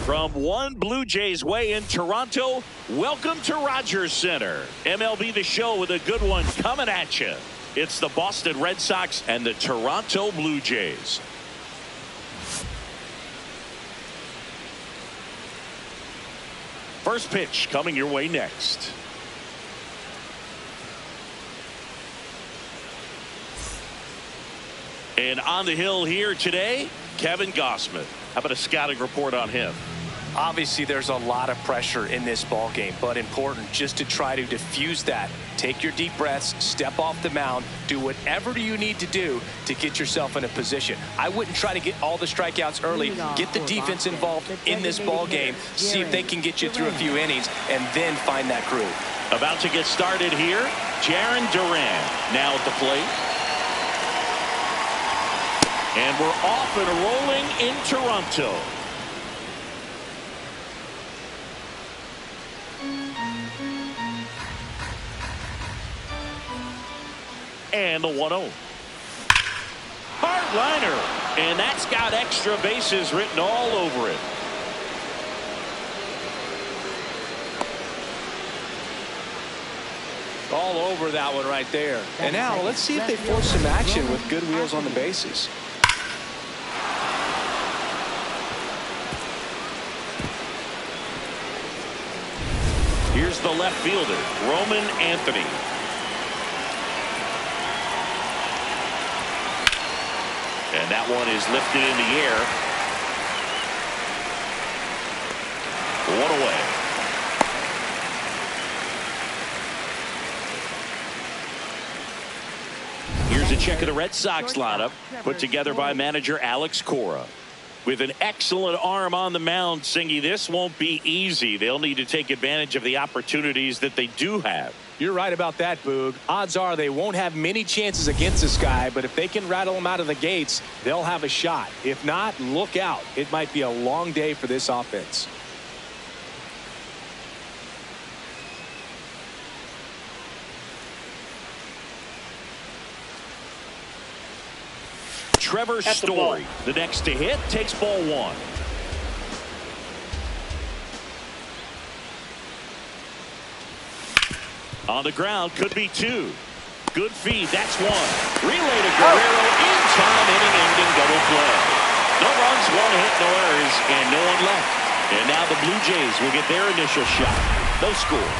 From one Blue Jays way in Toronto, welcome to Rogers Center. MLB The Show with a good one coming at you. It's the Boston Red Sox and the Toronto Blue Jays. First pitch coming your way next. And on the hill here today, Kevin Gossman. How about a scouting report on him? Obviously, there's a lot of pressure in this ball game, but important just to try to diffuse that. Take your deep breaths, step off the mound, do whatever you need to do to get yourself in a position. I wouldn't try to get all the strikeouts early. Get the defense involved in this ball game. See if they can get you through a few innings, and then find that groove. About to get started here, Jarren Duran now at the plate. And we're off and rolling in Toronto. And the 1-0. Hard liner. And that's got extra bases written all over it. All over that one right there. And now let's see if they force some action with good wheels on the bases. Here's the left fielder, Roman Anthony. And that one is lifted in the air. One away. Here's a check of the Red Sox lineup put together by manager Alex Cora. With an excellent arm on the mound, Singy, this won't be easy. They'll need to take advantage of the opportunities that they do have. You're right about that, Boog. Odds are they won't have many chances against this guy, but if they can rattle him out of the gates, they'll have a shot. If not, look out. It might be a long day for this offense. Trevor Story, the next to hit, takes ball one. On the ground, could be two. Good feed, that's one. Relay to Guerrero, in time, inning-ending double play. No runs, one hit, no errors, and no one left. And now the Blue Jays will get their initial shot. No score.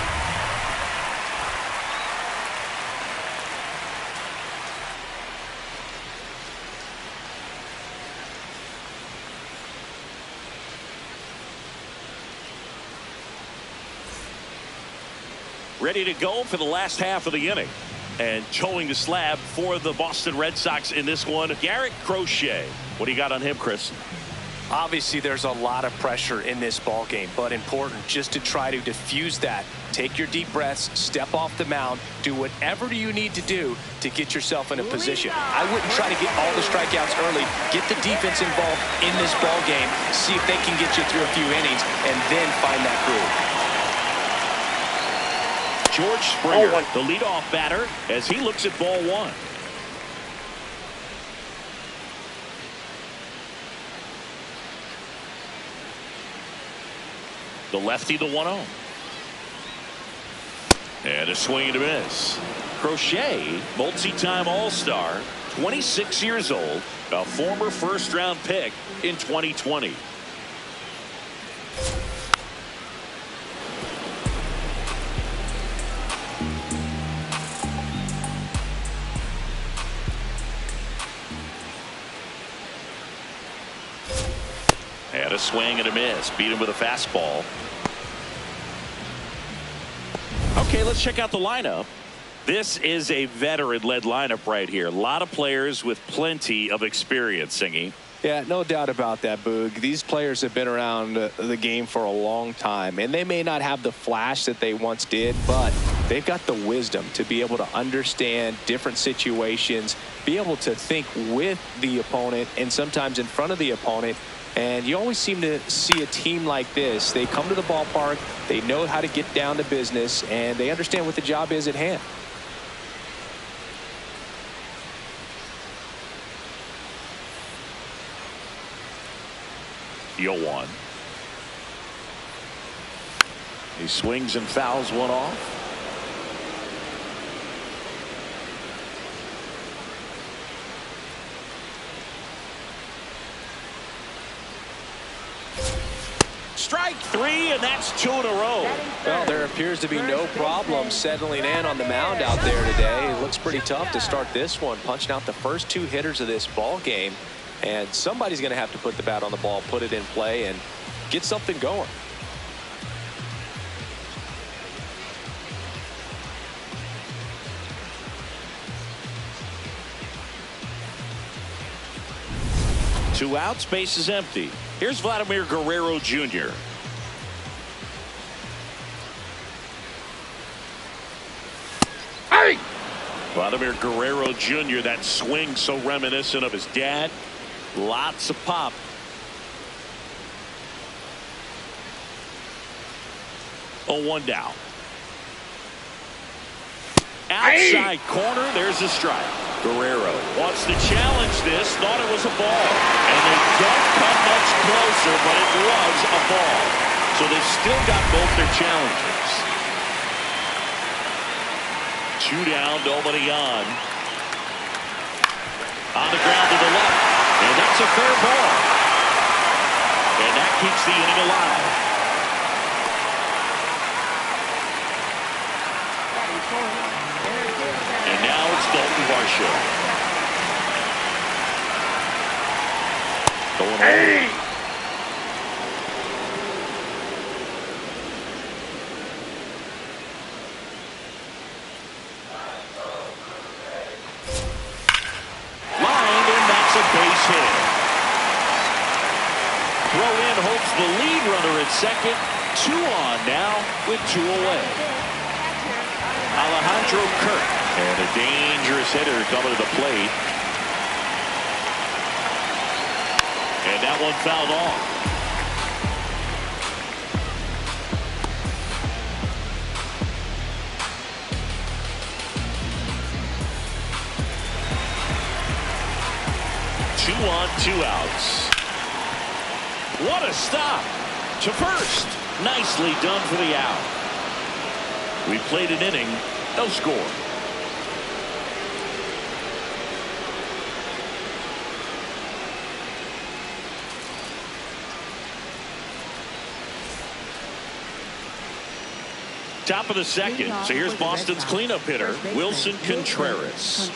Ready to go for the last half of the inning. And towing the slab for the Boston Red Sox in this one, Garrett Crochet. What do you got on him, Chris? Obviously, there's a lot of pressure in this ball game, but important just to try to diffuse that. Take your deep breaths, step off the mound, do whatever you need to do to get yourself in a position. I wouldn't try to get all the strikeouts early. Get the defense involved in this ball game. See if they can get you through a few innings, and then find that groove. George Springer, the leadoff batter, as he looks at ball one. The lefty, the 1-0. And a swing and a miss. Crochet, multi-time All-Star, 26 years old, a former first-round pick in 2020. And a swing and a miss. Beat him with a fastball. Okay, let's check out the lineup. This is a veteran-led lineup right here. A lot of players with plenty of experience, Singy. Yeah, no doubt about that, Boog. These players have been around the game for a long time, and they may not have the flash that they once did, but they've got the wisdom to be able to understand different situations, be able to think with the opponent and sometimes in front of the opponent. And you always seem to see a team like this. They come to the ballpark, they know how to get down to business, and they understand what the job is at hand. 0-1. He swings and fouls one off. Strike three, and that's 2 in a row. Well, there appears to be no problem settling in on the mound out there today. It looks pretty tough to start this one, punching out the first 2 hitters of this ball game. And somebody's going to have to put the bat on the ball, put it in play, and get something going. Two outs, base is empty. Here's Vladimir Guerrero Jr. Hey! Vladimir Guerrero Jr., that swing so reminiscent of his dad. Lots of pop. Oh, 1 down. Outside corner, there's a strike. Guerrero wants to challenge this, thought it was a ball. And they don't come much closer, but it was a ball. So they've still got both their challenges. 2 down, nobody on. On the ground to the left. And that's a fair ball. And that keeps the inning alive. And now it's Dalton Varsho. Going Hey! Lined, and that's a base hit. Throw in hopes the lead runner at second. 2 on now with 2 away. Alejandro Kirk. And a dangerous hitter coming to the plate. And that one fouled off. Two on, 2 outs. What a stop to first. Nicely done for the out. We played an inning, no score. Top of the second. So here's Boston's cleanup hitter, Wilson Contreras.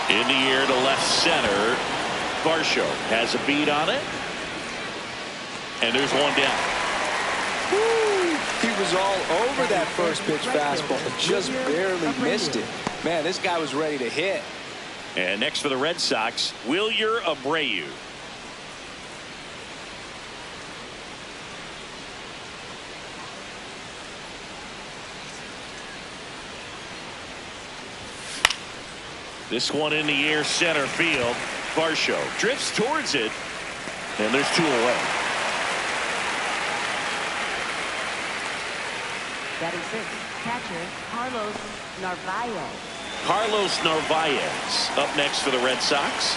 In the air to left center. Varsho has a beat on it. And there's 1 down. Woo! He was all over that first pitch fastball, just barely missed it. Man, this guy was ready to hit. And next for the Red Sox, Wilyer Abreu. This one in the air, center field. Varsho drifts towards it, and there's 2 away. Batting 6, catcher Carlos Narvaez. Carlos Narvaez up next for the Red Sox.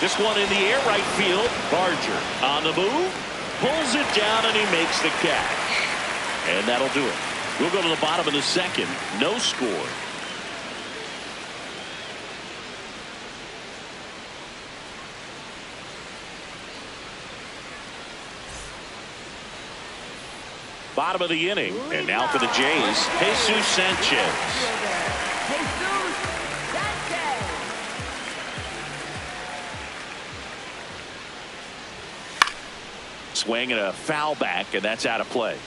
This one in the air, right field. Barger on the move. Pulls it down, and he makes the catch. And that'll do it. We'll go to the bottom of the second. No score. Bottom of the inning. And now for the Jays, Jesus Sanchez. Swing and a foul back, and that's out of play.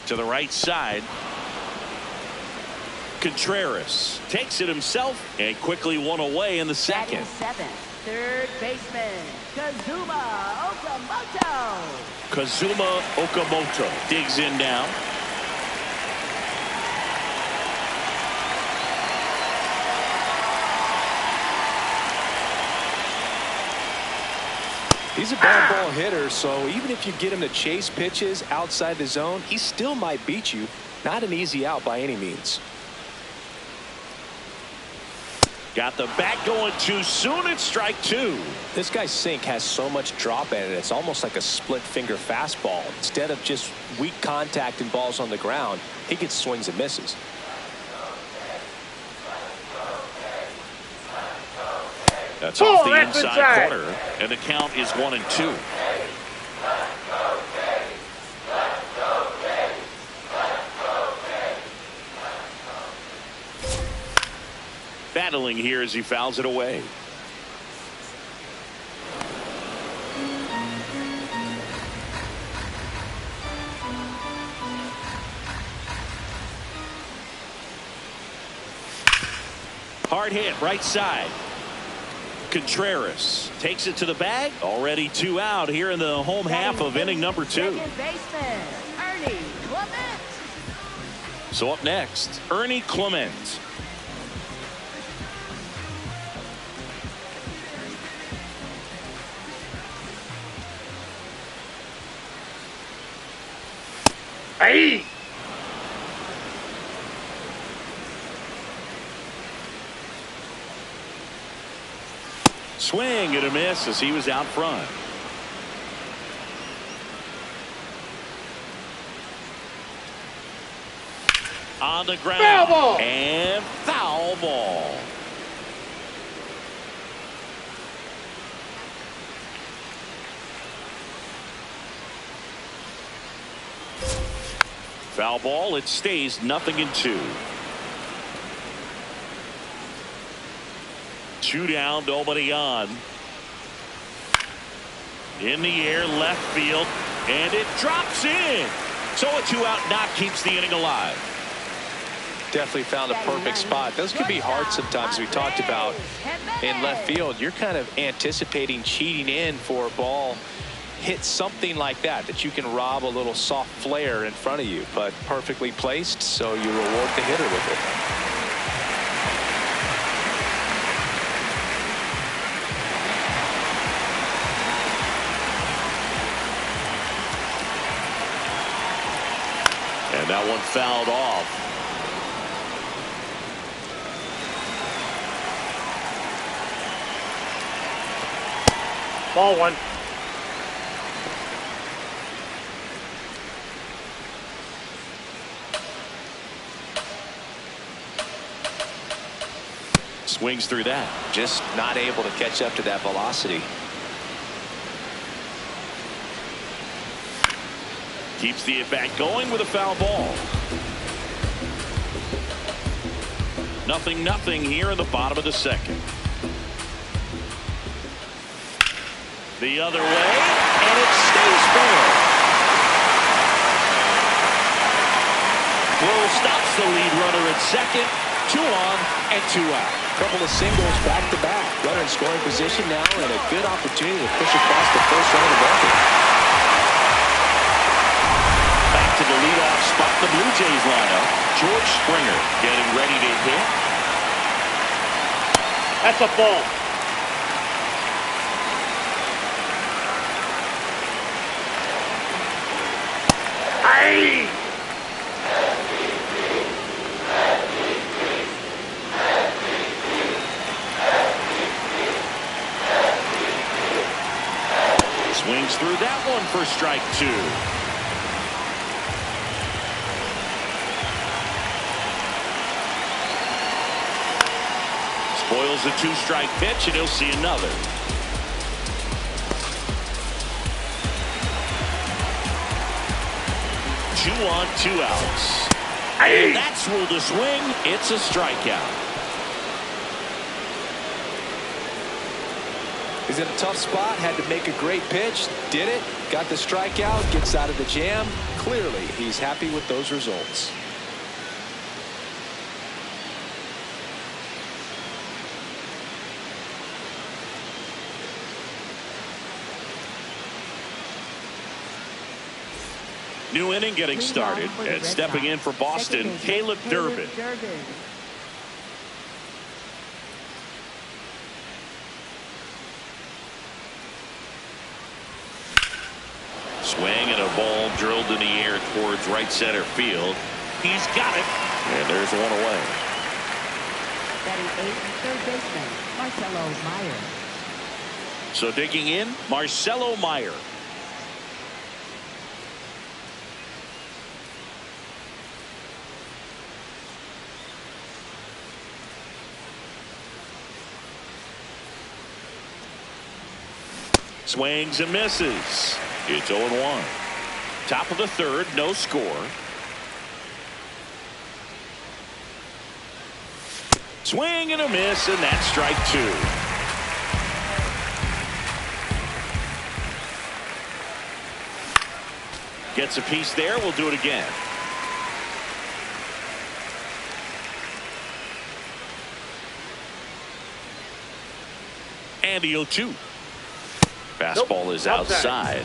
To the right side. Contreras takes it himself and quickly 1 away in the second. Batting 7, Third baseman, Kazuma Okamoto. Kazuma Okamoto digs in now. He's a bad ball hitter, so even if you get him to chase pitches outside the zone, he still might beat you. Not an easy out by any means. Got the bat going too soon. It's strike two. This guy's sink has so much drop in it. It's almost like a split finger fastball. Instead of just weak contact and balls on the ground, he gets swings and misses. That's off the inside corner, and the count is 1-2. Battling here as he fouls it away. Hard hit right side. Contreras takes it to the bag. Already 2 out here in the home half of inning number 2. Second baseman, Ernie Clement. So up next, Ernie Clement. Hey! Swing and a miss as he was out front. On the ground. Foul ball. And foul ball. Foul ball. It stays 0-2. 2 down, nobody on. In the air, left field, and it drops in. So a 2-out knock keeps the inning alive. Definitely found a perfect spot. Those can be hard sometimes. We talked about in left field. You're kind of anticipating cheating in for a ball. Hit something like that you can rob a little soft flare in front of you, but perfectly placed, so you reward the hitter with it. And that one fouled off. Ball one. Swings through that. Just not able to catch up to that velocity. Keeps the at-bat going with a foul ball. 0-0 here in the bottom of the second. The other way, and it stays fair. Blow stops the lead runner at second. 2 on and 2 out. Couple of singles back to back. Runner in scoring position now, and a good opportunity to push across the first run of the bucket. Back to the leadoff spot, the Blue Jays lineup. George Springer getting ready to hit. That's a ball. Hey! Swings through that one for strike 2. Spoils a 2-strike pitch, and he'll see another. Two on, 2 outs. And that's ruled a swing. It's a strikeout. He's in a tough spot, had to make a great pitch, did it, got the strikeout, gets out of the jam. Clearly, he's happy with those results. New inning getting started, and stepping in for Boston, Caleb Durbin. Swing and a ball drilled in the air towards right center field. He's got it, and there's one away. Batting eighth, third baseman, Marcelo Meyer. So digging in, Marcelo Meyer. Swings and misses. It's 0-1. Top of the third, no score. Swing and a miss, and that's strike two. Gets a piece there. We'll do it again. And the 0-2. Fastball is outside.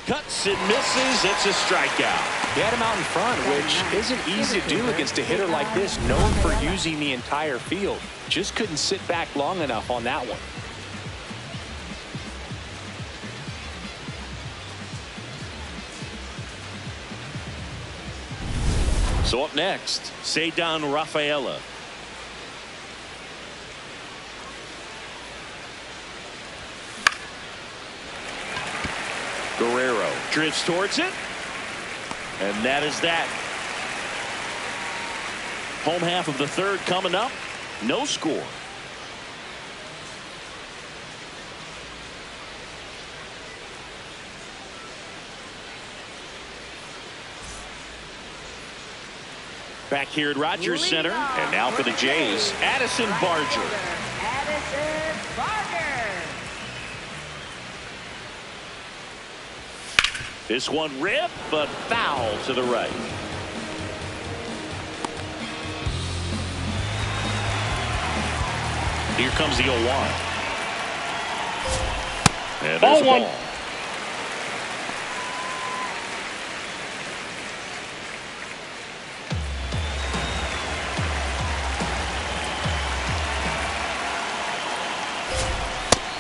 Cuts and misses. It's a strikeout. He had him out in front, which isn't easy to do against a hitter like this, known for using the entire field. Just couldn't sit back long enough on that one. So up next, Ceddanne Rafaela. Guerrero drifts towards it, and that is that. Home half of the third coming up. No score. Back here at Rogers Center, and now for the Jays, Addison Barger. Addison Barger. This one ripped, but foul to the right. Here comes the 0-1. And there's the ball.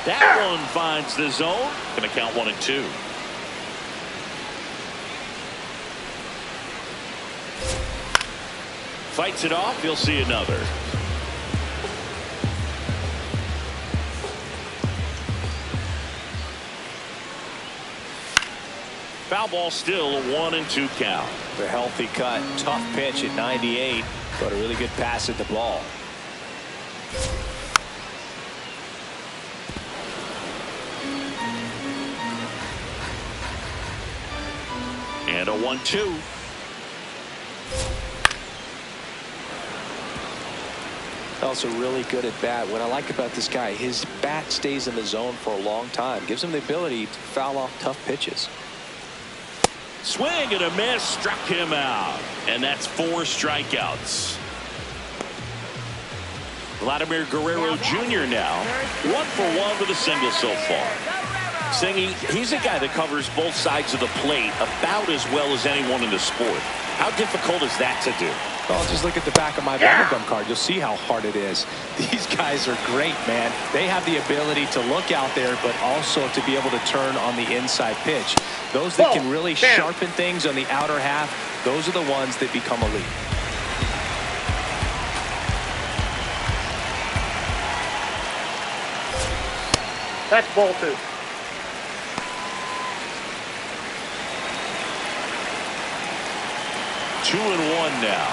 That one finds the zone. Going to count 1-2. Fights it off. He'll see another. Foul ball, still a 1-2 count. A healthy cut, tough pitch at 98, but a really good pass at the ball. And a 1-2. Also really good at bat. What I like about this guy, his bat stays in the zone for a long time. Gives him the ability to foul off tough pitches. Swing and a miss, struck him out. And that's 4 strikeouts. Vladimir Guerrero Jr. now 1 for 1 with a single so far. Singy, he's a guy that covers both sides of the plate about as well as anyone in the sport. How difficult is that to do? Well, just look at the back of my bubblegum card. You'll see how hard it is. These guys are great, man. They have the ability to look out there, but also to be able to turn on the inside pitch. Those that can really sharpen things on the outer half, those are the ones that become elite. That's ball 2. Two and 1 now.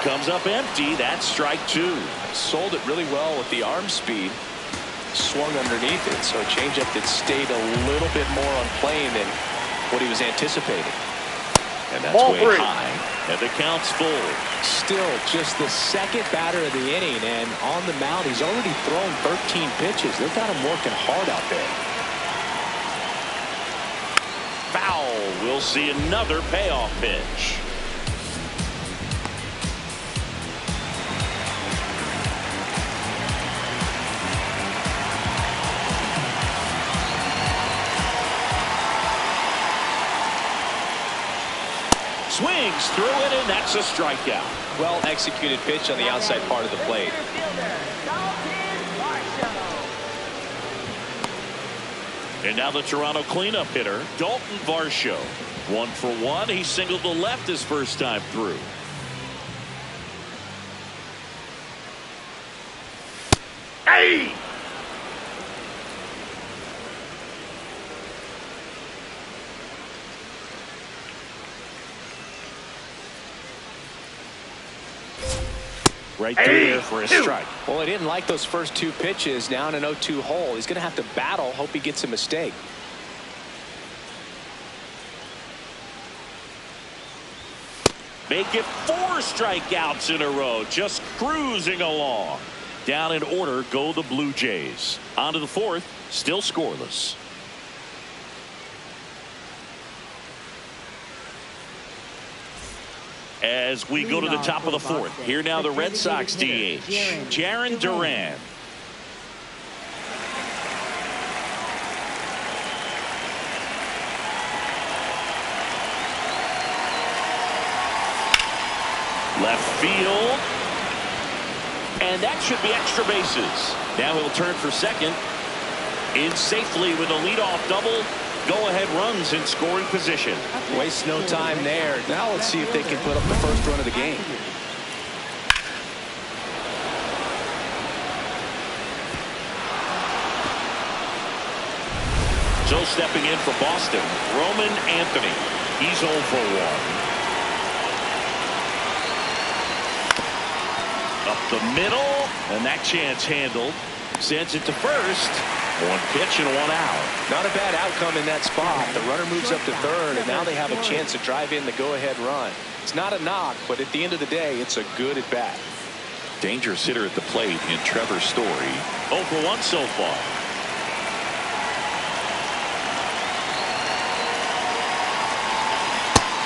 Comes up empty. That's strike 2. Sold it really well with the arm speed. Swung underneath it, so a changeup that stayed a little bit more on plane than what he was anticipating. And that's ball way 3. high. And the count's full. Still just the second batter of the inning, and on the mound he's already thrown 13 pitches. They've got him working hard out there. Foul. We'll see another payoff pitch. Swings through it, and that's a strikeout. Well executed pitch on the outside part of the plate. And now the Toronto cleanup hitter, Dalton Varsho. 1 for 1. He singled to left his first time through. Hey! Right through there for a strike. Well, he didn't like those first 2 pitches. Now in an 0-2 hole. He's going to have to battle. Hope he gets a mistake. Make it 4 strikeouts in a row. Just cruising along. Down in order go the Blue Jays. On to the 4th. Still scoreless. As we go to the top of the 4th. Here now the Red Sox DH. Jarren Duran. Left field. And that should be extra bases. Now he'll turn for second. In safely with a leadoff double. Go-ahead runs in scoring position. Waste no time there. Now let's see if they can put up the first run of the game. So stepping in for Boston, Roman Anthony. He's 0 for 1. Up the middle, and that chance handled. Sends it to first. 1 pitch and 1 out. Not a bad outcome in that spot. The runner moves up to third, and now they have a chance to drive in the go-ahead run. It's not a knock, but at the end of the day, it's a good at-bat. Dangerous hitter at the plate in Trevor Story. 0 for 1 so far.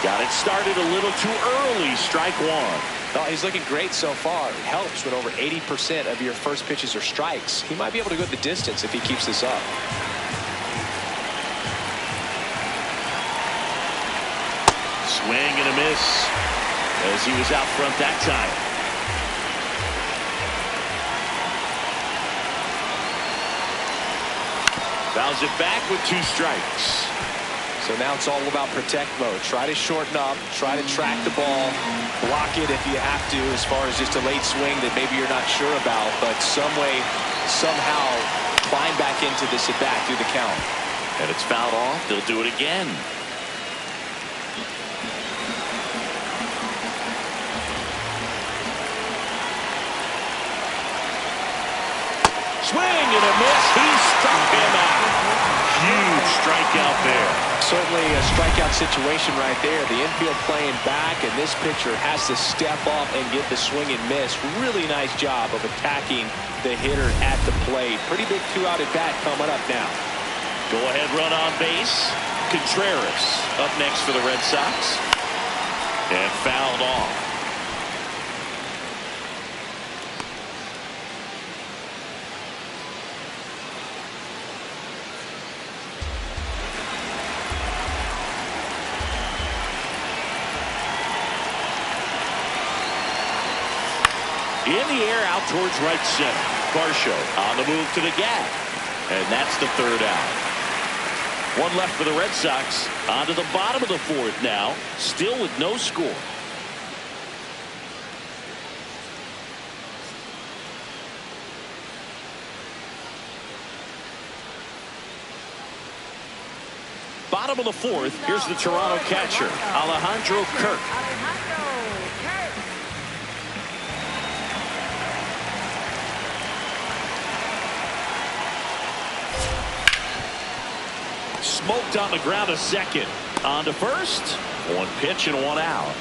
Got it started a little too early. Strike 1. Well, he's looking great so far. It helps when over 80% of your first pitches are strikes. He might be able to go the distance if he keeps this up. Swing and a miss as he was out front that time. Fouls it back with 2 strikes. So now it's all about protect mode. Try to shorten up, try to track the ball, block it if you have to, as far as just a late swing that maybe you're not sure about, but some way, somehow climb back into this at bat through the count. And it's fouled off. They'll do it again. Swing and a miss. He struck him out. Huge strikeout there. Certainly a strikeout situation right there. The infield playing back, and this pitcher has to step up and get the swing and miss. Really nice job of attacking the hitter at the plate. Pretty big 2-out at bat coming up now. Go ahead run on base. Contreras up next for the Red Sox. And fouled off. In the air out towards right center. Varsho on the move to the gap. And that's the 3rd out. 1 left for the Red Sox. On to the bottom of the 4th now. Still with no score. Bottom of the 4th. Here's the Toronto catcher, Alejandro Kirk. Smoked on the ground a second. On to first. 1 pitch and 1 out.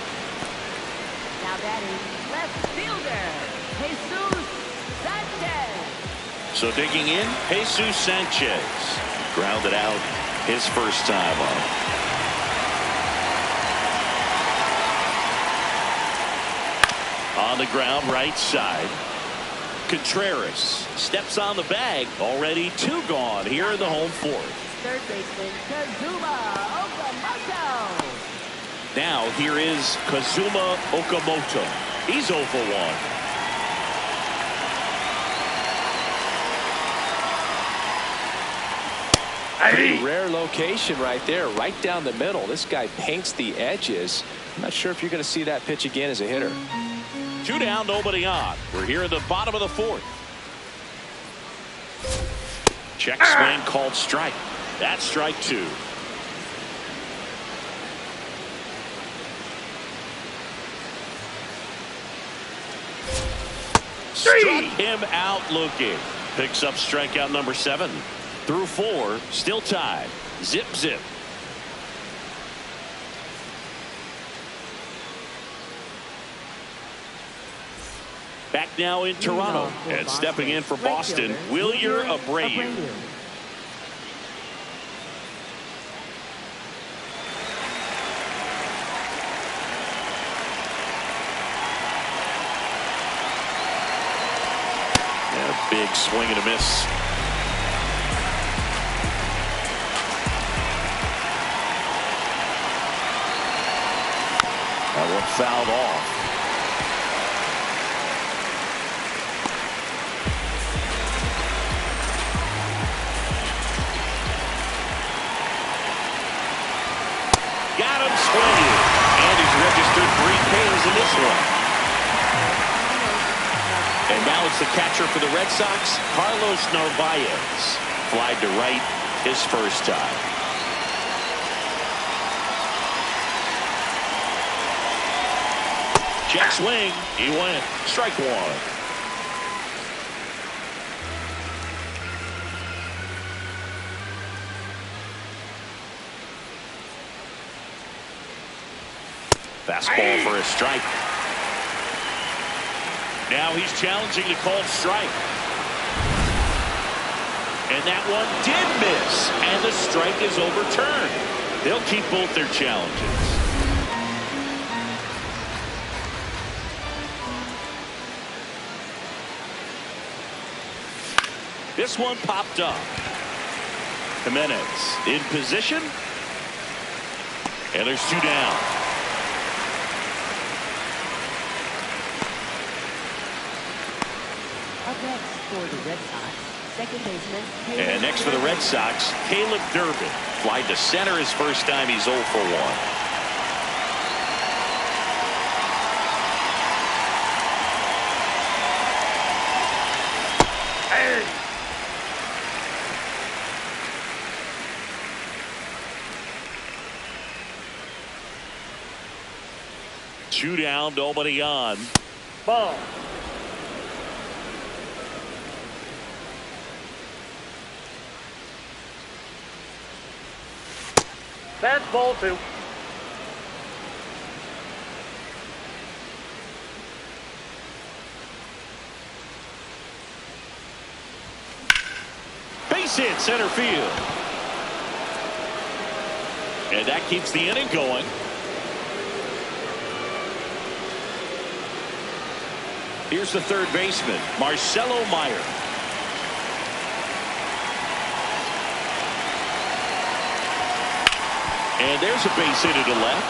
Now batting left fielder, Jesus Sanchez. So digging in, Jesus Sanchez. Grounded out his first time up. On the ground right side. Contreras steps on the bag. Already 2 gone here in the home 4th. Third baseman Kazuma Okamoto. Now here is Kazuma Okamoto. He's 0 for 1. Pretty rare location right there, right down the middle. This guy paints the edges. I'm not sure if you're going to see that pitch again as a hitter. 2 down, nobody on. We're here in the bottom of the 4th. Check swing called strike. That's strike 2. Struck him out looking. Picks up strikeout number 7. Through 4, still tied. Zip, zip. Back now in Toronto. And stepping in for Boston, Wilyer Abreu. And a big swing and a miss. That one fouled off. Got him swinging. And he's registered 3 Ks in this one. And now it's the catcher for the Red Sox, Carlos Narvaez. Flied to right his first time. Check swing. He went. Strike 1. Fastball for a strike. Now he's challenging the called strike. And that one did miss. And the strike is overturned. They'll keep both their challenges. This one popped up. Jimenez in position. And there's 2 down. Up next for the Red Sox, second baseman. And next for the Red Sox, Caleb Durbin. Flied to center his first time. He's 0 for 1. Two down, nobody on. Ball. That's ball 2. Base hit center field. And that keeps the inning going. Here's the third baseman, Marcelo Meyer. And there's a base hit to the left.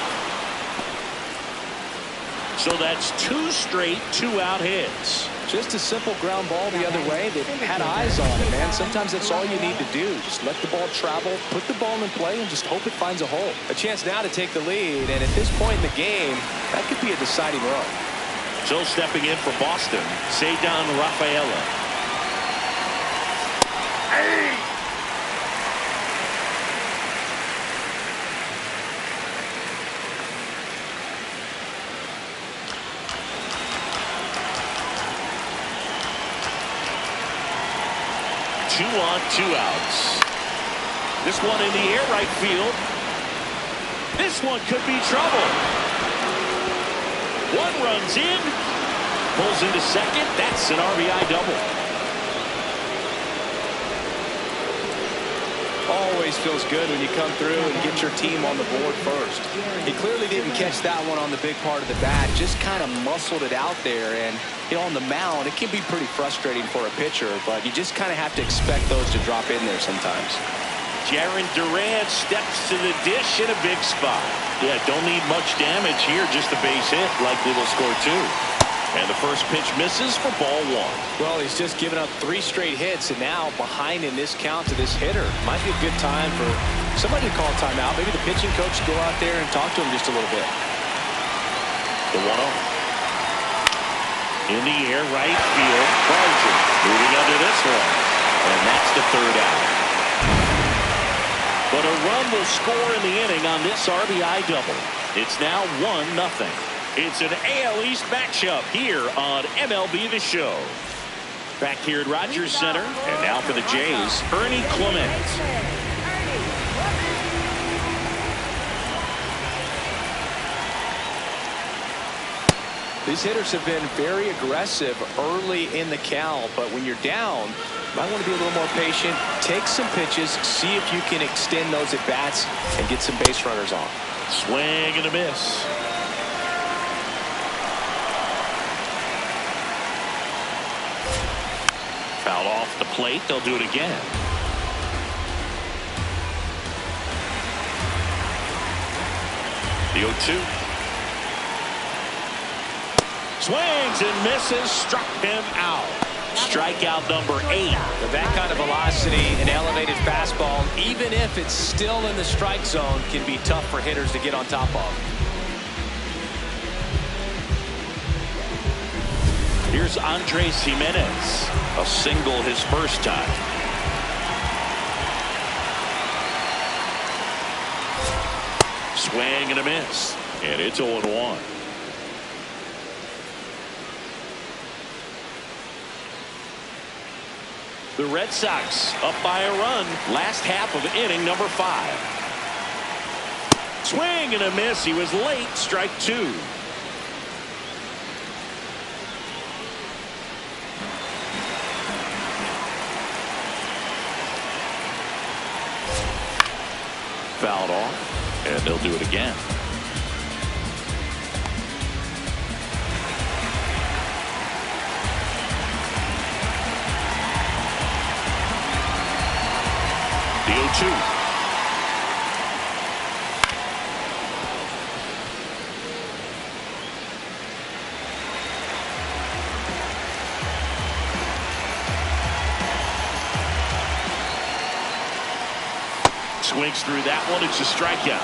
So that's 2 straight 2-out hits. Just a simple ground ball the other way. They've had eyes on it, man. Sometimes that's all you need to do. Just let the ball travel, put the ball in play, and just hope it finds a hole. A chance now to take the lead, and at this point in the game, that could be a deciding run. So stepping in for Boston, Ceddanne Rafaela. Hey! Two on, 2 outs. This one in the air right field. This one could be trouble. 1 runs in. Pulls into second. That's an RBI double. Always feels good when you come through and get your team on the board first. He clearly didn't catch that one on the big part of the bat. Just kind of muscled it out there. And, you know, on the mound, it can be pretty frustrating for a pitcher. But you just kind of have to expect those to drop in there sometimes. Jaron Durant steps to the dish in a big spot. Yeah, don't need much damage here, just a base hit. Likely will score 2. And the first pitch misses for ball 1. Well, he's just given up 3 straight hits, and now behind in this count to this hitter. Might be a good time for somebody to call a timeout. Maybe the pitching coach go out there and talk to him just a little bit. The 1-0. In the air, right field. Barger moving under this one. And that's the 3rd out. But a run will score in the inning on this RBI double. It's now 1-0. It's an AL East matchup here on MLB The Show. Back here at Rogers Center, and now for the Jays, Ernie Clement. These hitters have been very aggressive early in the count, but when you're down, you might want to be a little more patient. Take some pitches, see if you can extend those at bats and get some base runners on. Swing and a miss. Foul off the plate. They'll do it again. The 0-2. Swings and misses. Struck him out. Strikeout number 8. With that kind of velocity and elevated fastball, even if it's still in the strike zone, can be tough for hitters to get on top of. Here's Andres Jimenez. A single his first time. Swing and a miss. And it's 0-1. The Red Sox up by a run. Last half of inning number 5. Swing and a miss. He was late. Strike 2. Fouled off, and they'll do it again. The 0-2. Swings through that one. It's a strikeout.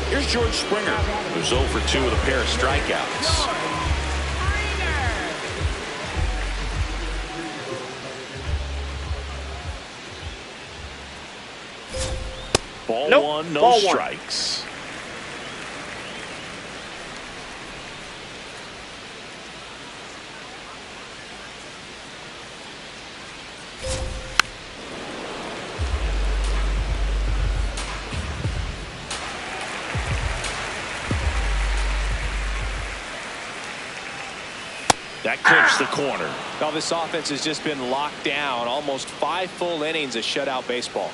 Here's George Springer, who's 0 for 2 with a pair of strikeouts. Ball 1, no strikes. That clips the corner. Well, this offense has just been locked down. Almost 5 full innings of shutout baseball.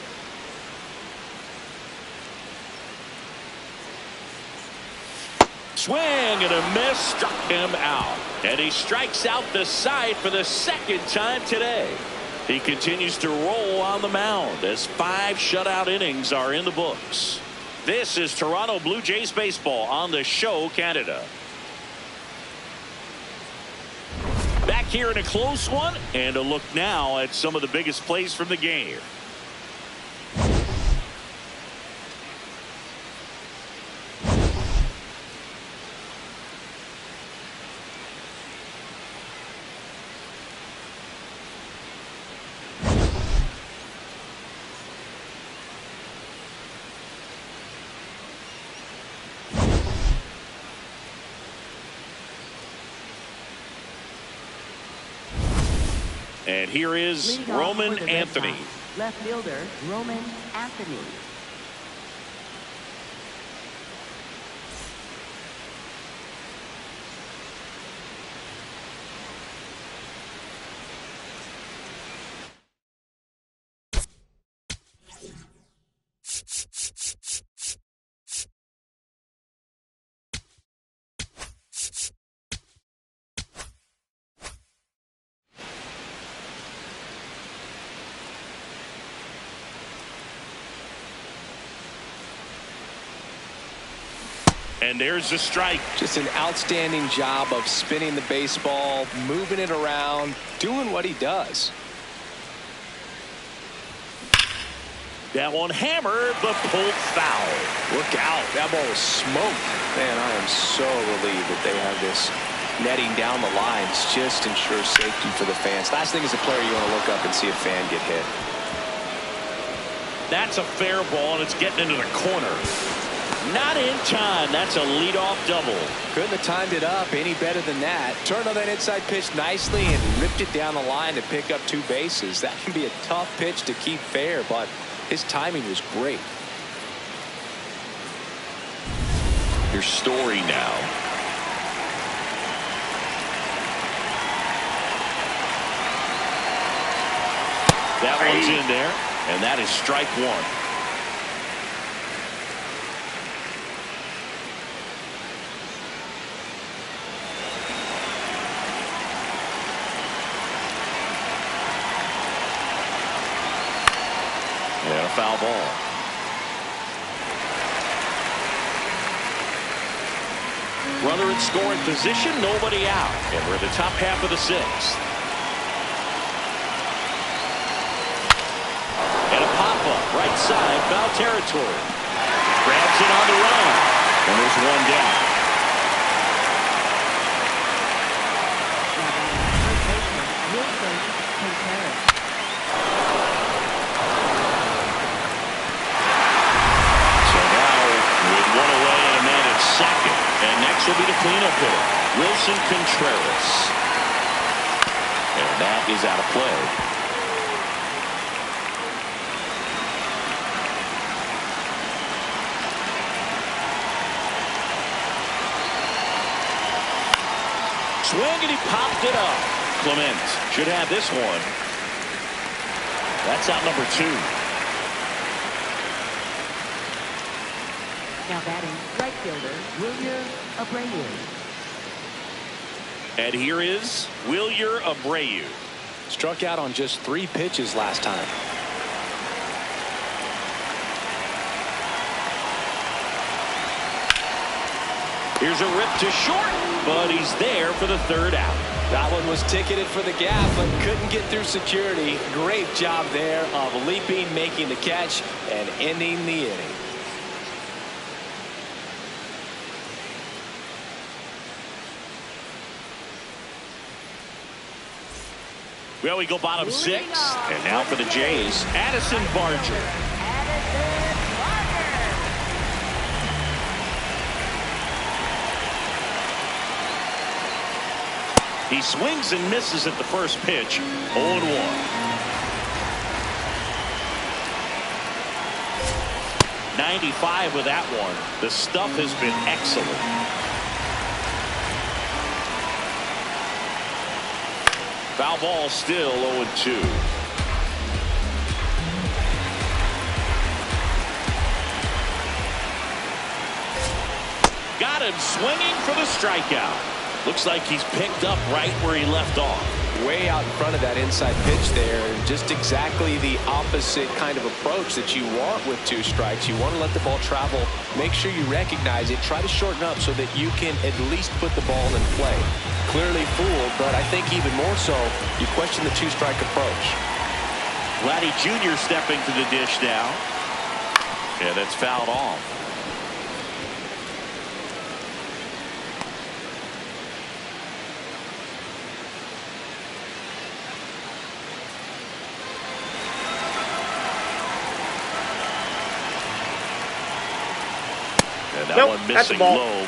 Swing and a miss. Struck him out. And he strikes out the side for the 2nd time today. He continues to roll on the mound as 5 shutout innings are in the books. This is Toronto Blue Jays baseball on the Show Canada. Back here in a close one, and a look now at some of the biggest plays from the game. And here is Roman Anthony. Left fielder, Roman Anthony. And there's the strike. Just an outstanding job of spinning the baseball, moving it around, doing what he does. That one hammered, but pulled foul. Look out. That ball was smoked. Man, I am so relieved that they have this netting down the lines. Just ensures safety for the fans. Last thing as a player, you want to look up and see a fan get hit. That's a fair ball, and it's getting into the corner. Not in time. That's a leadoff double. Couldn't have timed it up any better than that. Turned on that inside pitch nicely and ripped it down the line to pick up 2 bases. That can be a tough pitch to keep fair, but his timing was great. Your Story now. That one's in there, and that is strike 1. And a foul ball. Runner in scoring position, nobody out. And we're in the top half of the 6th. And a pop-up, right side, foul territory. Grabs it on the run. And there's 1 down. Will be the cleanup hitter, Wilson Contreras. And that is out of play. Swing, and he popped it up. Clement should have this one. That's out number 2. Now batting right fielder, Wilyer Abreu. And here is Wilyer Abreu. Struck out on just 3 pitches last time. Here's a rip to short, but he's there for the 3rd out. That one was ticketed for the gap, but couldn't get through security. Great job there of leaping, making the catch, and ending the inning. Well, we go bottom 6, and now for the Jays, Addison Barger. He swings and misses at the first pitch, 0-1. .95 with that one. The stuff has been excellent. Foul ball, still 0-2. Got him swinging for the strikeout. Looks like he's picked up right where he left off. Way out in front of that inside pitch there. Just exactly the opposite kind of approach that you want with 2 strikes. You want to let the ball travel. Make sure you recognize it. Try to shorten up so that you can at least put the ball in play. Clearly fooled, but I think even more so, you question the 2-strike approach. Vladdy Jr. stepping to the dish now. And it's fouled off. And that one missing low.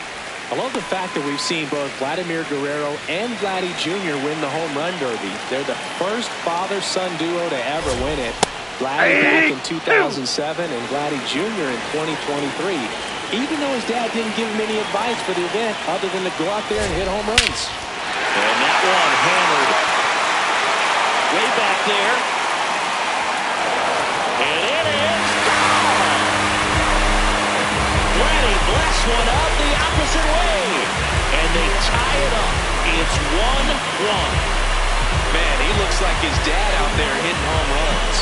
I love the fact that we've seen both Vladimir Guerrero and Vladdy Jr. win the home run derby. They're the first father-son duo to ever win it. Vladdy back in 2007 and Vladdy Jr. in 2023. Even though his dad didn't give him any advice for the event other than to go out there and hit home runs. And that one hammered way back there. And it is gone. Vladdy blasts one out the opposite way. And they tie it up. It's 1-1. Man, he looks like his dad out there hitting home runs.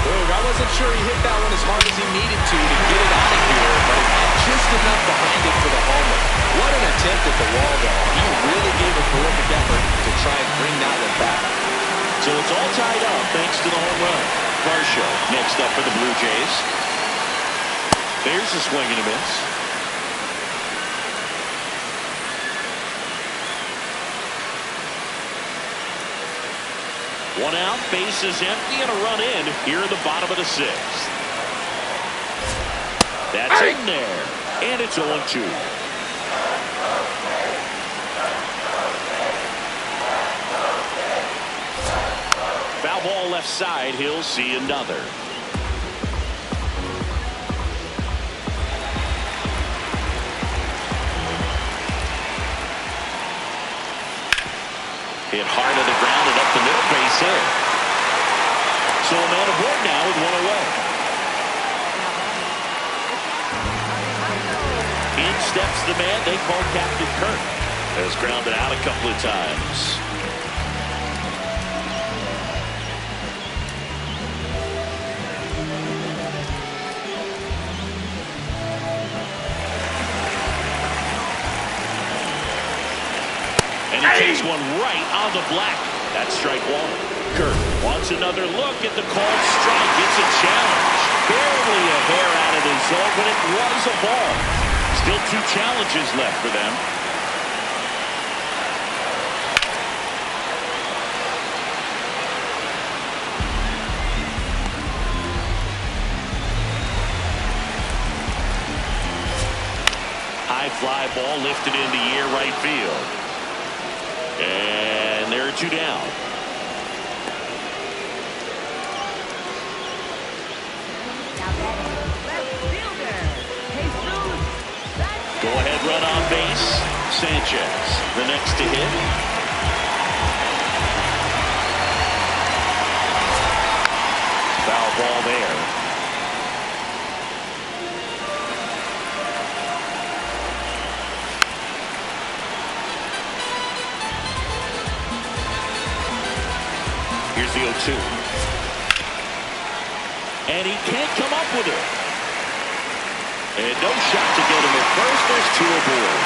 Ooh, I wasn't sure he hit that one as hard as he needed to get it out of here, but he had just enough behind it for the homer. What an attempt at the wall, though. He really gave a terrific effort to try and bring that one back. So it's all tied up thanks to the home run. Varsho next up for the Blue Jays. There's a swing and a miss. One out, base is empty, and a run in here in the bottom of the sixth. That's in there, and it's 0-2. Foul ball left side. He'll see another. Hit hard to the ground and up the middle, base hit. So a man aboard now with one away. In steps the man they call Captain Kirk. Has grounded out a couple of times. And he takes one right on the black. That's strike one. Kirk wants another look at the called strike. It's a challenge. Barely a hair out of the zone, but it was a ball. Still 2 challenges left for them. High fly ball lifted into air right field. And there are 2 down. Go ahead run on base. Sanchez the next to hit. Foul ball there. Here's the 0-2. And he can't come up with it. And no shot to get him at first. There's 2 aboard.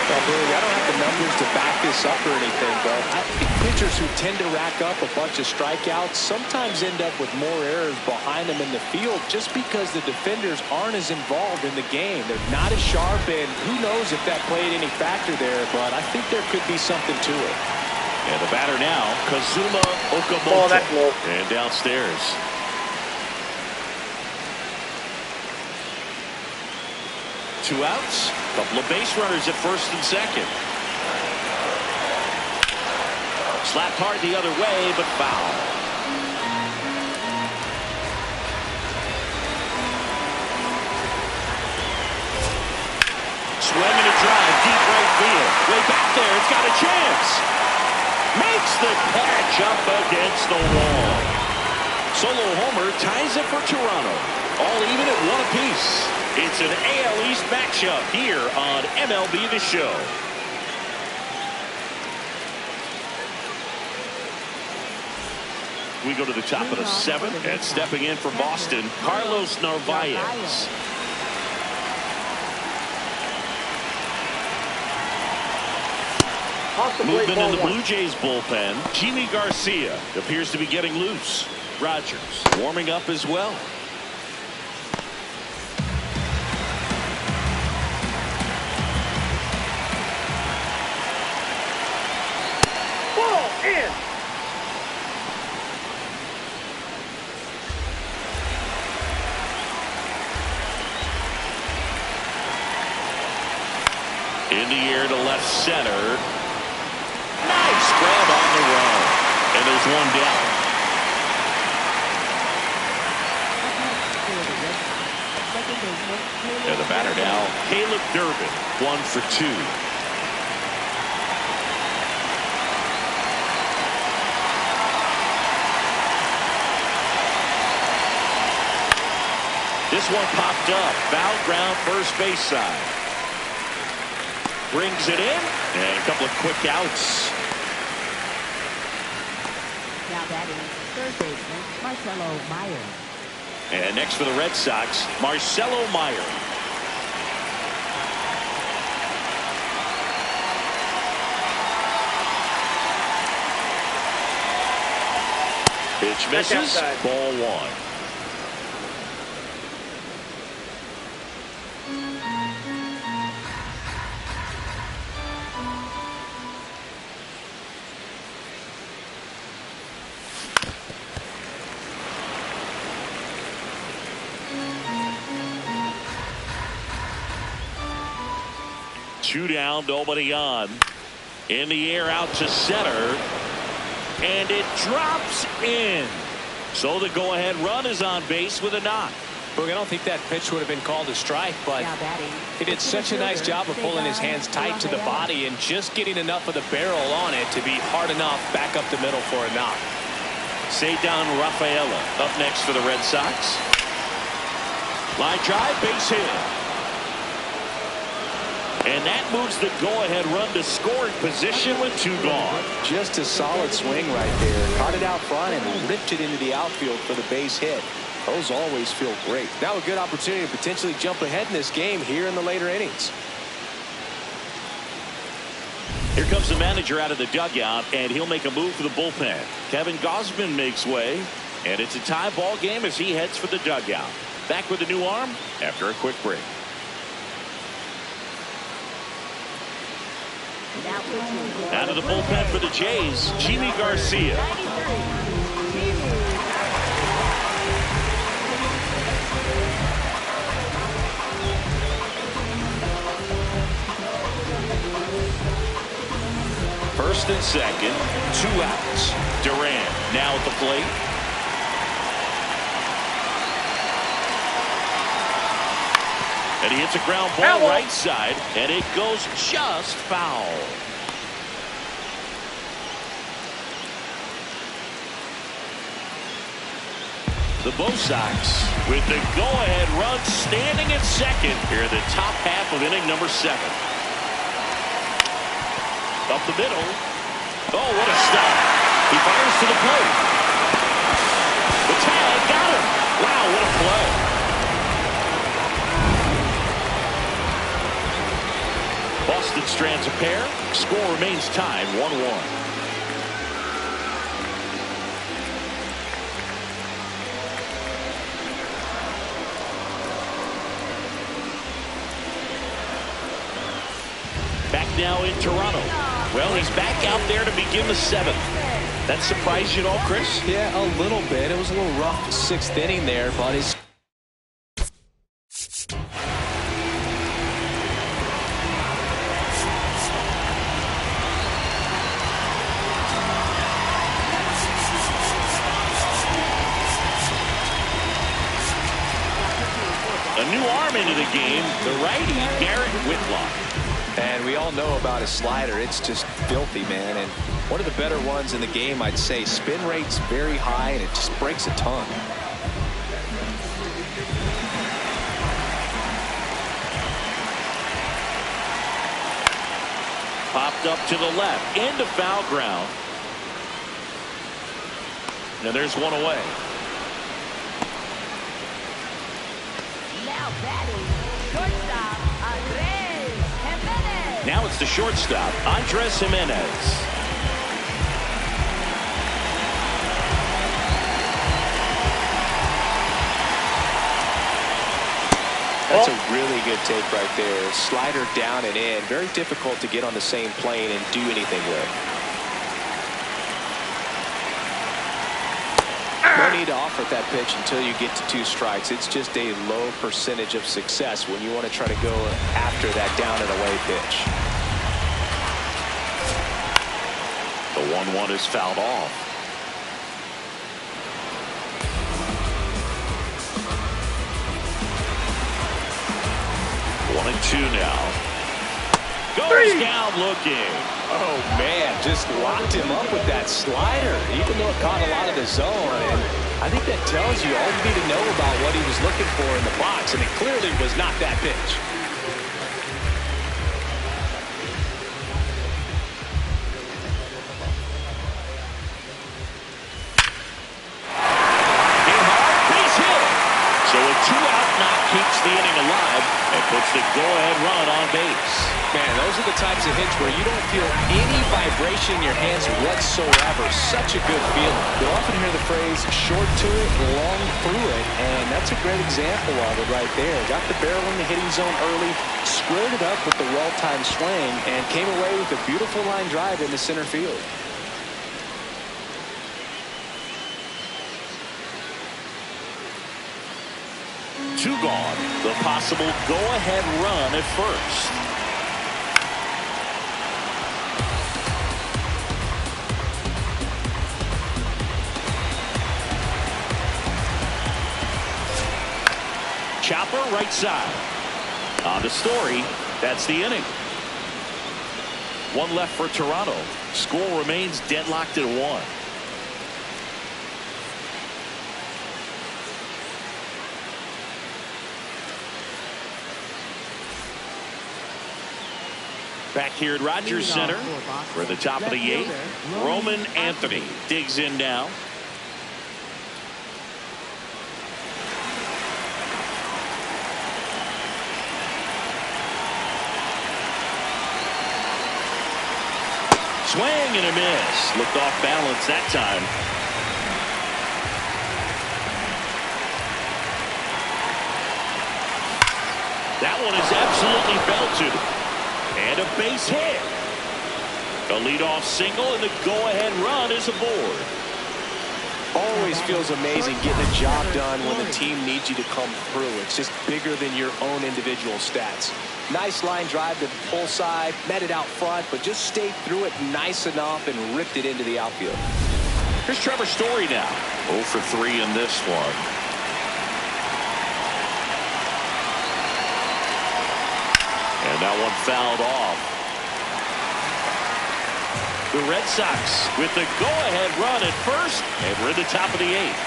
Well, Billy, I don't have the numbers to back this up or anything, but I think pitchers who tend to rack up a bunch of strikeouts sometimes end up with more errors behind them in the field just because the defenders aren't as involved in the game. They're not as sharp, and who knows if that played any factor there, but I think there could be something to it. And the batter now, Kazuma Okamoto. Oh, that's low. And downstairs. Two outs. Couple of base runners at first and second. Slapped hard the other way, but foul. Swing and a drive, deep right field. Way back there, it's got a chance. Makes the catch up against the wall. Solo homer ties it for Toronto. All even at 1 apiece. It's an AL East matchup here on MLB The Show. We go to the top of the 7th, and stepping in for Boston, Carlos Narvaez. Movement in the Blue Jays bullpen. Jimmy Garcia appears to be getting loose. Rogers warming up as well. Ball in. In the air to left center. Nice grab on the run. And there's one down. And the batter now, Caleb Durbin, 1 for 2. This one popped up. Foul ground first base side. Brings it in. And a couple of quick outs. Now batting, third baseman, Marcelo Meyer. And next for the Red Sox, Marcelo Meyer. Pitch misses. Ball one. Two down, nobody on. In the air, out to center. And it drops in. So the go-ahead run is on base with a knock. Boog, I don't think that pitch would have been called a strike, but he did such a nice job of pulling his hands tight to the body and just getting enough of the barrel on it to be hard enough back up the middle for a knock. Cedar Rafaela up next for the Red Sox. Line drive, base hit. And that moves the go-ahead run to scoring position with two gone. Just a solid swing right there. Caught it out front and ripped it into the outfield for the base hit. Those always feel great. Now a good opportunity to potentially jump ahead in this game here in the later innings. Here comes the manager out of the dugout, and he'll make a move for the bullpen. Kevin Gausman makes way, and it's a tie ball game as he heads for the dugout. Back with a new arm after a quick break. Out of the bullpen for the Jays, Jimmy Garcia. First and second, 2 outs. Duran now at the plate. And he hits a ground ball right side, and it goes just foul. The Bo Sox with the go-ahead run standing at second here in the top half of inning number 7. Up the middle. Oh, what a stop. He fires to the plate. The tag got him. Wow, what a play. Boston strands a pair. Score remains tied 1-1. Back now in Toronto. Well, he's back out there to begin the 7th. That surprised you at all, Chris? Yeah, a little bit. It was a little rough 6th inning there, but his a new arm into the game, the righty, Garrett Whitlock. And we all know about his slider. It's just filthy, man. And one of the better ones in the game, I'd say. Spin rate's very high, and it just breaks a ton. Popped up to the left, into foul ground. Now there's one away. Now batting, shortstop, Andres Jimenez. Now it's the shortstop, Andres Jimenez. That's a really good take right there. Slider down and in. Very difficult to get on the same plane and do anything with. No need to offer that pitch until you get to 2 strikes. It's just a low percentage of success when you want to try to go after that down and away pitch. The 1-1 is fouled off. 1-2 now. Goes down looking. Oh, man, just locked him up with that slider, even though it caught a lot of the zone. And I think that tells you all you need to know about what he was looking for in the box, and it clearly was not that pitch. keeps the inning alive and puts the go-ahead run on base. Man, those are the types of hits where you don't feel any vibration in your hands whatsoever. Such a good feeling. You'll often hear the phrase, short to it, long through it, and that's a great example of it right there. Got the barrel in the hitting zone early, squared it up with the well-timed swing, and came away with a beautiful line drive into center field. Two gone. The possible go-ahead run at first. Chopper right side. On to Story. That's the inning. One left for Toronto. Score remains deadlocked at 1. Back here at Rogers Center, for the top of the 8th, Roman Anthony digs in now. Swing and a miss. Looked off balance that time. That one is absolutely belted. And a base hit. A leadoff single, and the go-ahead run is aboard. Always feels amazing getting a job done when the team needs you to come through. It's just bigger than your own individual stats. Nice line drive to the pull side, met it out front, but just stayed through it nice enough and ripped it into the outfield. Here's Trevor Story now. 0 for 3 in this one. And that one fouled off. The Red Sox with the go-ahead run at first, and we're in the top of the 8th.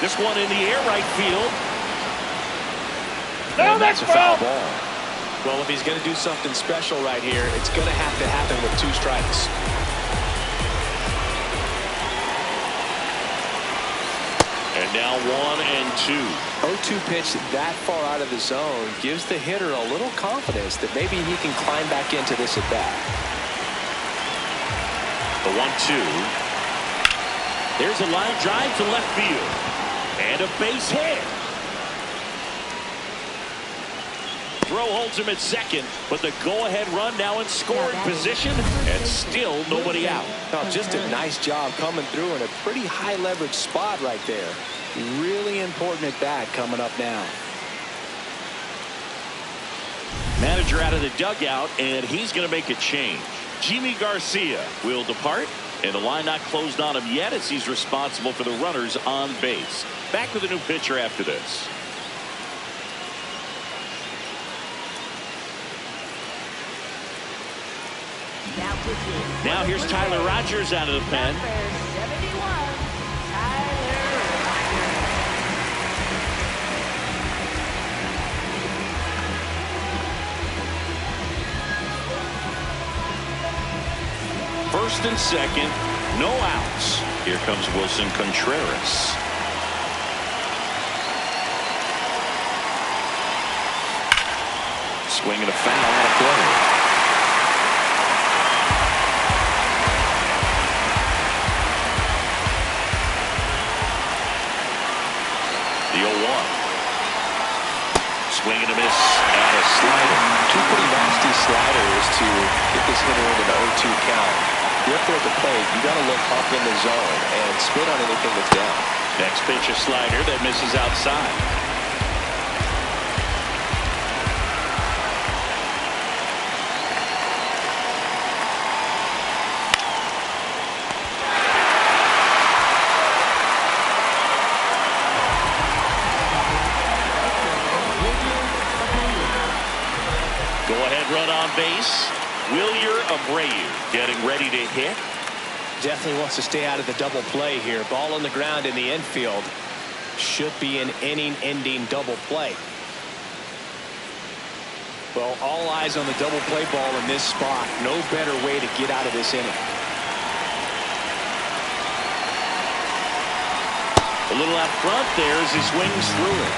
This one in the air right field. No, that's a foul ball. Well, if he's going to do something special right here, it's going to have to happen with 2 strikes. And now 1 and 2. 0-2 pitch that far out of the zone gives the hitter a little confidence that maybe he can climb back into this at bat. The 1-2. There's a line drive to left field. And a base hit. Throw holds him at second, but the go-ahead run now in scoring position, and still nobody out. Oh, just a nice job coming through in a pretty high leverage spot right there. Really important at bat coming up now. Manager out of the dugout, and he's going to make a change. Jimmy Garcia will depart, and the line not closed on him yet as he's responsible for the runners on base. Back with a new pitcher after this. Now here's Tyler Rogers out of the pen. First and second, no outs. Here comes Wilson Contreras. Swing and a foul out of play. The 0-1. Swing and a miss and a slider. 2 pretty nasty sliders to get this hitter into the 0-2 count. You're up there at the plate, you got to look up in the zone and spit on anything that's down. Next pitch, a slider that misses outside. Run on base. Wilyer Abreu getting ready to hit. Definitely wants to stay out of the double play here. Ball on the ground in the infield. Should be an inning-ending double play. Well, all eyes on the double play ball in this spot. No better way to get out of this inning. A little out front there as he swings through it.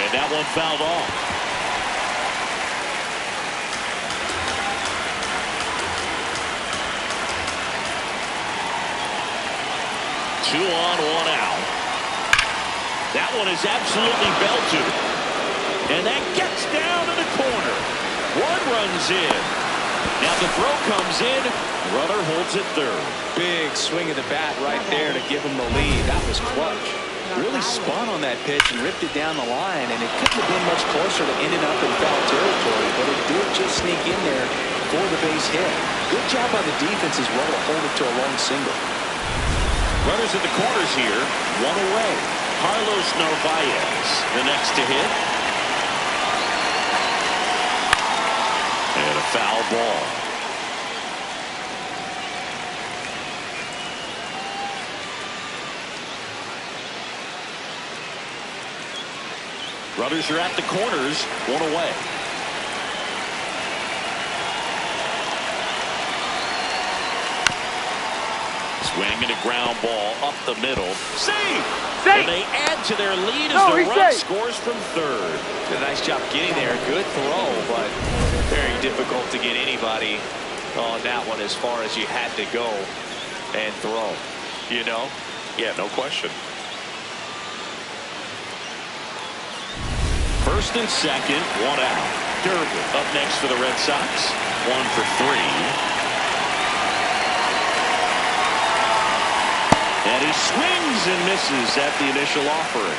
And that one fouled off. Two on, one out. That one is absolutely belted. And that gets down to the corner. One runs in. Now the throw comes in. Runner holds it third. Big swing of the bat right there to give him the lead. That was clutch. Really spun on that pitch and ripped it down the line, and it couldn't have been much closer to ending up in foul territory, but it did just sneak in there for the base hit. Good job by the defense as well to hold it to a long single. Runners at the corners here. One away. Carlos Narvaez, the next to hit. And a foul ball. Runners are at the corners. One away. Swinging a ground ball up the middle. Save! And they add to their lead as the run scores from third. Did a nice job getting there. Good throw, but very difficult to get anybody on that one as far as you had to go and throw. You know? Yeah, no question. First and second, one out. Durgan up next for the Red Sox. 1 for 3. And he swings and misses at the initial offering.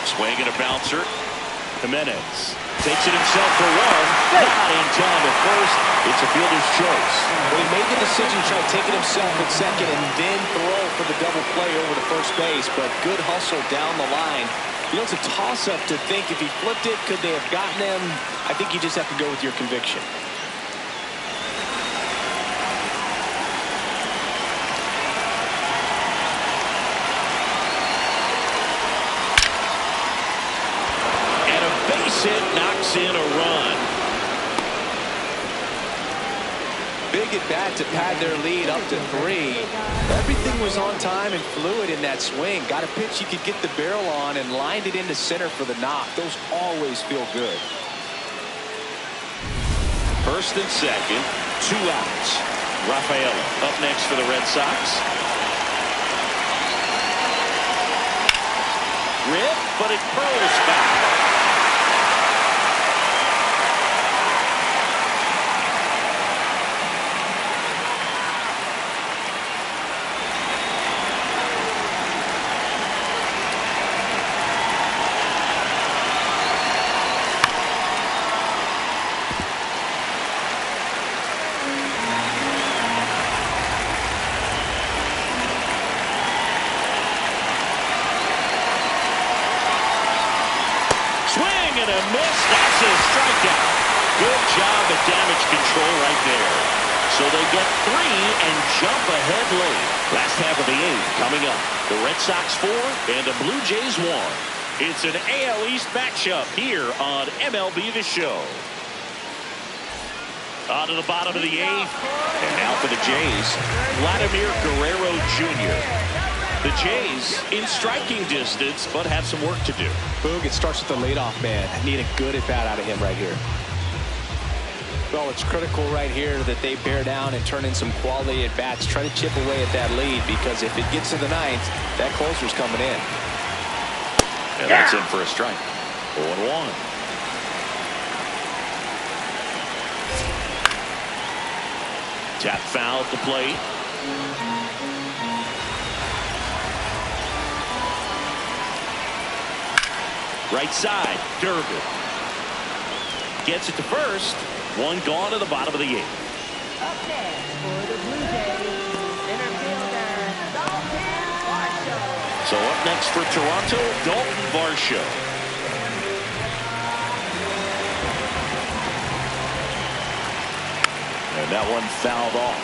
Swing and a bouncer. Jimenez takes it himself for one. Not in time at first. It's a fielder's choice. Well, he made the decision to try to take it himself at second and then throw for the double play over to first base, but good hustle down the line. You know, it's a toss-up to think if he flipped it, could they have gotten him? I think you just have to go with your conviction. Hit knocks in a run. Big at bat to pad their lead up to 3. Everything was on time and fluid in that swing. Got a pitch you could get the barrel on and lined it into center for the knock. Those always feel good. First and second, 2 outs. Rafaela up next for the Red Sox. Rip, but it curls back. That's a strikeout. Good job at damage control right there. So they get 3 and jump ahead late. Last half of the 8th coming up. The Red Sox 4 and the Blue Jays 1. It's an AL East matchup here on MLB The Show. On to the bottom of the 8th. And now for the Jays, Vladimir Guerrero Jr. The Jays in striking distance, but have some work to do. Boog, it starts with the leadoff man. Need a good at-bat out of him right here. Well, it's critical right here that they bear down and turn in some quality at-bats. Try to chip away at that lead, because if it gets to the 9th, that closer's coming in. And that's in for a strike. 0-1. Tap foul at the plate. Right side, Durgan. Gets it to first. 1 gone to the bottom of the 8th. Up next for the Blue Jays, center fielder, Dalton Varsho. So up next for Toronto, Dalton Varsho. that one fouled off.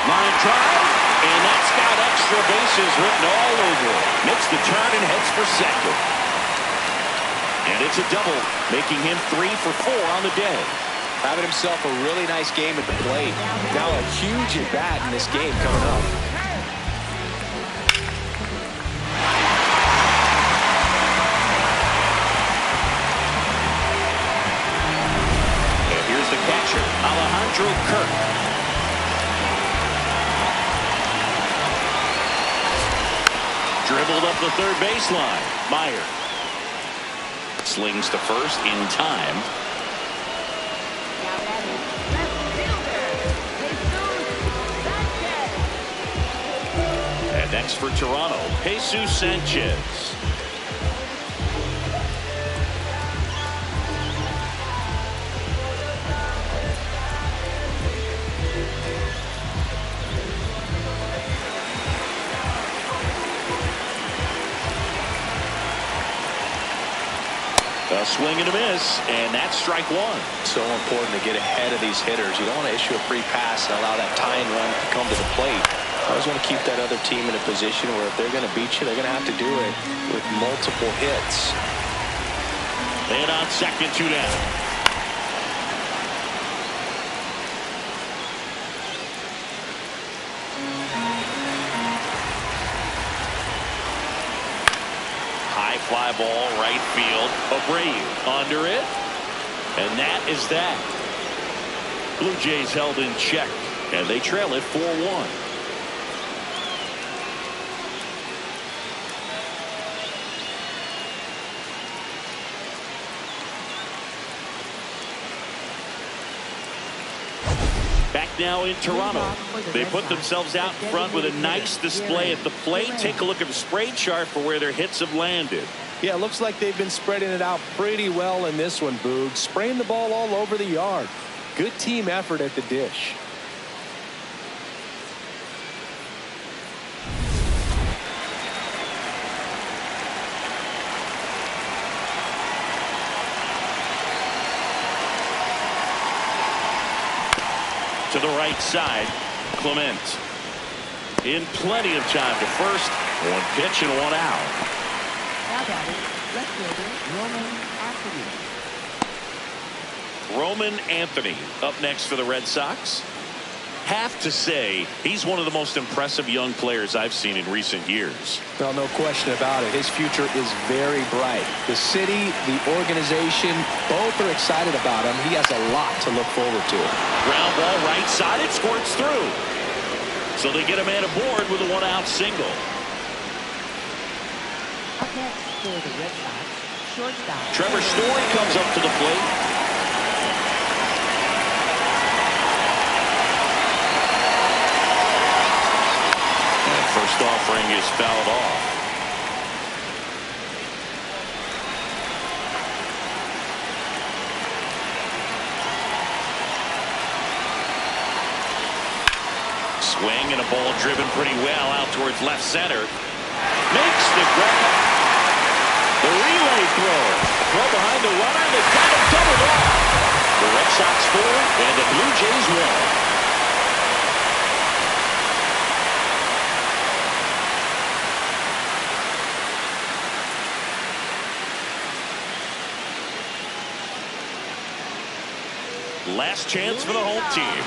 Line drive, and that's got extra bases written all over it. Makes the turn and heads for second. And it's a double, making him 3 for 4 on the day. Having himself a really nice game at the plate. Now a huge at bat in this game coming up. And here's the catcher, Alejandro Kirk. Dribbled up the third baseline. Meyer slings to first in time. Now batting, left fielder, Jesus Sanchez. And next for Toronto, Jesus Sanchez. A swing and a miss, and that's strike one. So important to get ahead of these hitters. You don't want to issue a free pass and allow that tying run to come to the plate. I always want to keep that other team in a position where if they're going to beat you, they're going to have to do it with multiple hits. And on second, 2 down. High fly ball, right field. Abreu under it. And that is that. Blue Jays held in check, and they trail it 4-1. Back now in Toronto. They put themselves out in front with a nice display at the plate. Take a look at the spray chart for where their hits have landed. Yeah, it looks like they've been spreading it out pretty well in this one, Boog. Spraying the ball all over the yard. Good team effort at the dish. To the right side, Clement. In plenty of time to first. One pitch and one out. Now batting, left fielder, Roman Anthony. Roman Anthony up next for the Red Sox. Have to say, he's one of the most impressive young players I've seen in recent years. Well, no question about it. His future is very bright. The city, the organization, both are excited about him. He has a lot to look forward to. Ground ball right side, it squirts through. So they get a man aboard with a one-out single. Up next for the Red Sox, shortstop. Trevor Story comes up to the plate. First offering is fouled off. Swing and a ball driven pretty well out towards left center. Makes the grab. The relay throw. Throw behind the runner. They got him doubled off. The Red Sox 4 and the Blue Jays 1. Last chance for the home team.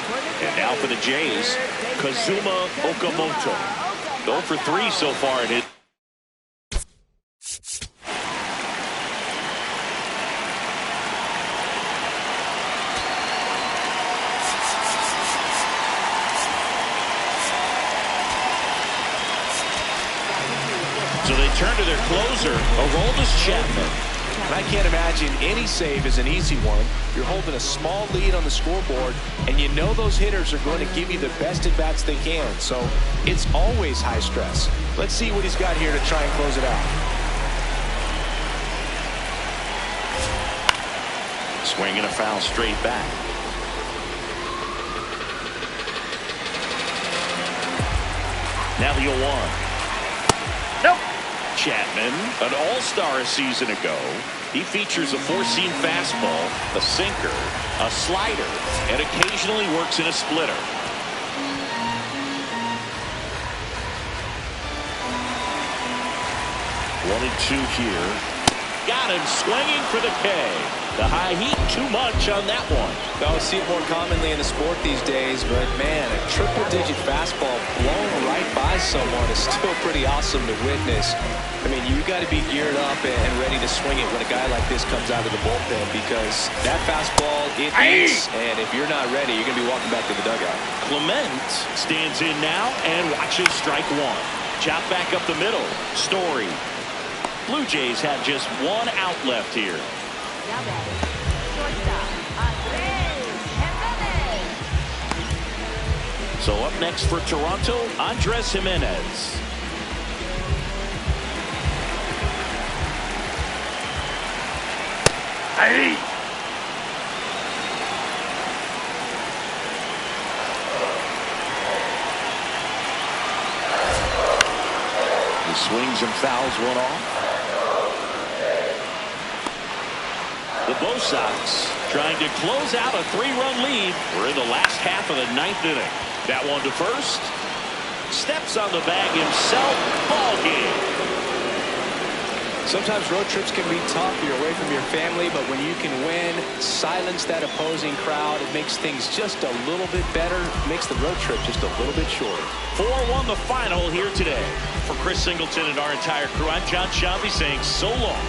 And now for the Jays, Kazuma Okamoto. 0 for 3 so far in it. So they turn to their closer, Aroldis Chapman. And I can't imagine any save is an easy one. You're holding a small lead on the scoreboard, and you know those hitters are going to give you the best at-bats they can. So it's always high stress. Let's see what he's got here to try and close it out. Swing and a foul straight back. Now the 0-1. Nope. Chapman, an all-star a season ago. He features a four-seam fastball, a sinker, a slider, and occasionally works in a splitter. 1-2 here. Got him swinging for the K. The high heat, too much on that one. I see it more commonly in the sport these days, but man, a triple-digit fastball blown right by someone is still pretty awesome to witness. I mean, you got to be geared up and ready to swing it when a guy like this comes out of the bullpen, because that fastball, it eats, and if you're not ready, you're going to be walking back to the dugout. Clement stands in now and watches strike one. Chop back up the middle. Story. Blue Jays have just one out left here. Now batting, shortstop, Andres Jimenez. So up next for Toronto, Andres Jimenez. Hey. He swings and fouls one off. The Bo Sox trying to close out a 3-run lead. We're in the last half of the 9th inning. That one to first. Steps on the bag himself. Ball game. Sometimes road trips can be tough. You're away from your family, but when you can win, silence that opposing crowd, it makes things just a little bit better. It makes the road trip just a little bit shorter. 4-1 the final here today. For Chris Singleton and our entire crew, I'm John Shambi saying so long.